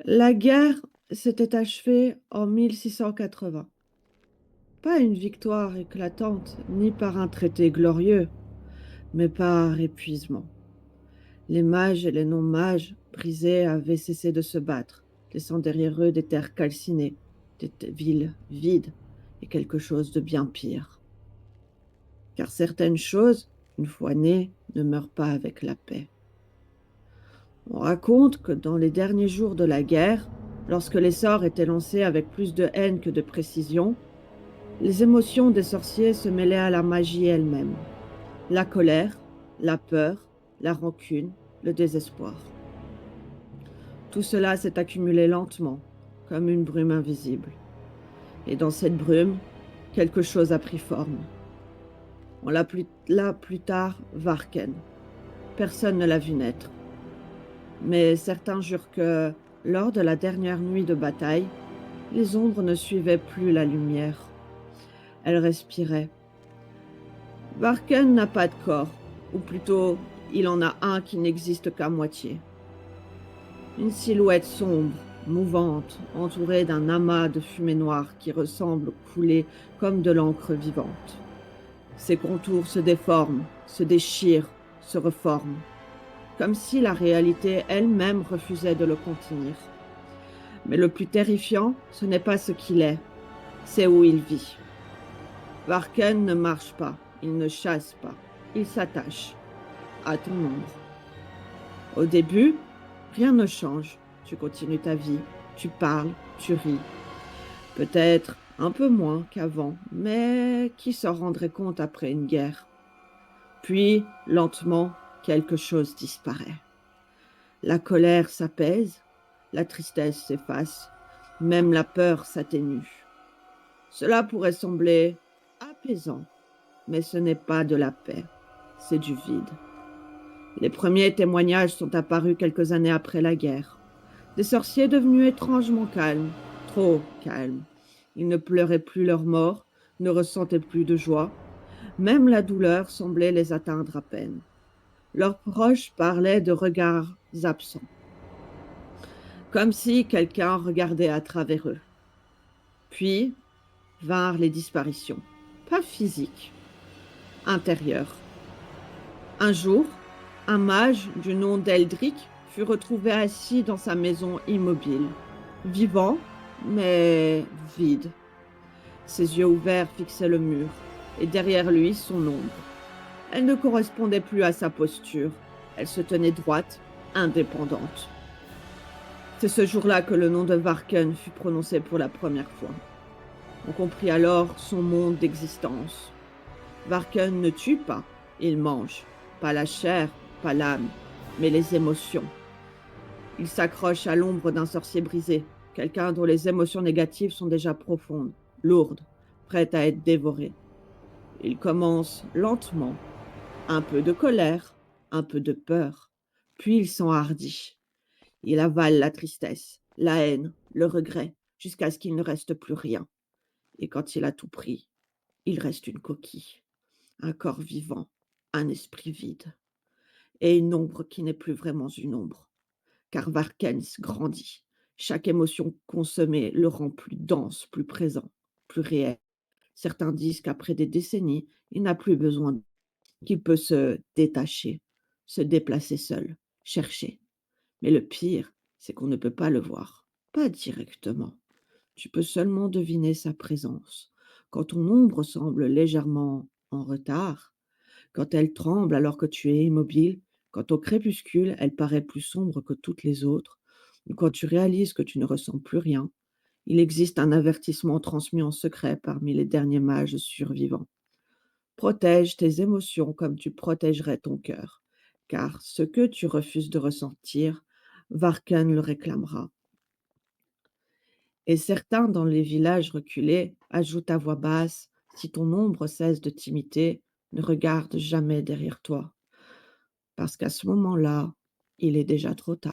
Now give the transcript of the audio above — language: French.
La guerre s'était achevée en 1680. Pas une victoire éclatante, ni par un traité glorieux, mais par épuisement. Les mages et les non-mages, brisés, avaient cessé de se battre, laissant derrière eux des terres calcinées, villes vides et quelque chose de bien pire. Car certaines choses, une fois nées, ne meurent pas avec la paix. On raconte que dans les derniers jours de la guerre, lorsque les sorts étaient lancés avec plus de haine que de précision, les émotions des sorciers se mêlaient à la magie elle-même. La colère, la peur, la rancune, le désespoir. Tout cela s'est accumulé lentement, comme une brume invisible. Et dans cette brume, quelque chose a pris forme. On l'appela plus tard Varken. Personne ne l'a vu naître. Mais certains jurent que, lors de la dernière nuit de bataille, les ombres ne suivaient plus la lumière. Elles respiraient. Varken n'a pas de corps, ou plutôt, il en a un qui n'existe qu'à moitié. Une silhouette sombre, mouvante, entourée d'un amas de fumée noire qui ressemble couler comme de l'encre vivante. Ses contours se déforment, se déchirent, se reforment, comme si la réalité elle-même refusait de le contenir. Mais le plus terrifiant, ce n'est pas ce qu'il est, c'est où il vit. Varken ne marche pas, il ne chasse pas, il s'attache à ton ombre. Au début, rien ne change. Tu continues ta vie, tu parles, tu ris. Peut-être un peu moins qu'avant, mais qui s'en rendrait compte après une guerre? Puis, lentement, quelque chose disparaît. La colère s'apaise, la tristesse s'efface, même la peur s'atténue. Cela pourrait sembler apaisant, mais ce n'est pas de la paix, c'est du vide. Les premiers témoignages sont apparus quelques années après la guerre. Des sorciers devenus étrangement calmes, trop calmes. Ils ne pleuraient plus leur mort, ne ressentaient plus de joie. Même la douleur semblait les atteindre à peine. Leurs proches parlaient de regards absents, comme si quelqu'un regardait à travers eux. Puis vinrent les disparitions, pas physiques, intérieures. Un jour, un mage du nom d'Eldric fut retrouvé assis dans sa maison immobile, vivant, mais vide. Ses yeux ouverts fixaient le mur, et derrière lui son ombre. Elle ne correspondait plus à sa posture. Elle se tenait droite, indépendante. C'est ce jour-là que le nom de Varken fut prononcé pour la première fois. On comprit alors son monde d'existence. Varken ne tue pas, il mange. Pas la chair, pas l'âme, mais les émotions. Il s'accroche à l'ombre d'un sorcier brisé, quelqu'un dont les émotions négatives sont déjà profondes, lourdes, prêtes à être dévorées. Il commence lentement, un peu de colère, un peu de peur, puis il s'enhardit. Il avale la tristesse, la haine, le regret, jusqu'à ce qu'il ne reste plus rien. Et quand il a tout pris, il reste une coquille, un corps vivant, un esprit vide, et une ombre qui n'est plus vraiment une ombre, car Varkens grandit. Chaque émotion consommée le rend plus dense, plus présent, plus réel. Certains disent qu'après des décennies, il n'a plus besoin, qu'il peut se détacher, se déplacer seul, chercher. Mais le pire, c'est qu'on ne peut pas le voir, pas directement. Tu peux seulement deviner sa présence. Quand ton ombre semble légèrement en retard, quand elle tremble alors que tu es immobile, quand au crépuscule elle paraît plus sombre que toutes les autres, ou quand tu réalises que tu ne ressens plus rien, il existe un avertissement transmis en secret parmi les derniers mages survivants. Protège tes émotions comme tu protégerais ton cœur, car ce que tu refuses de ressentir, Varken le réclamera. Et certains dans les villages reculés ajoutent à voix basse: si ton ombre cesse de t'imiter, ne regarde jamais derrière toi, parce qu'à ce moment-là, il est déjà trop tard.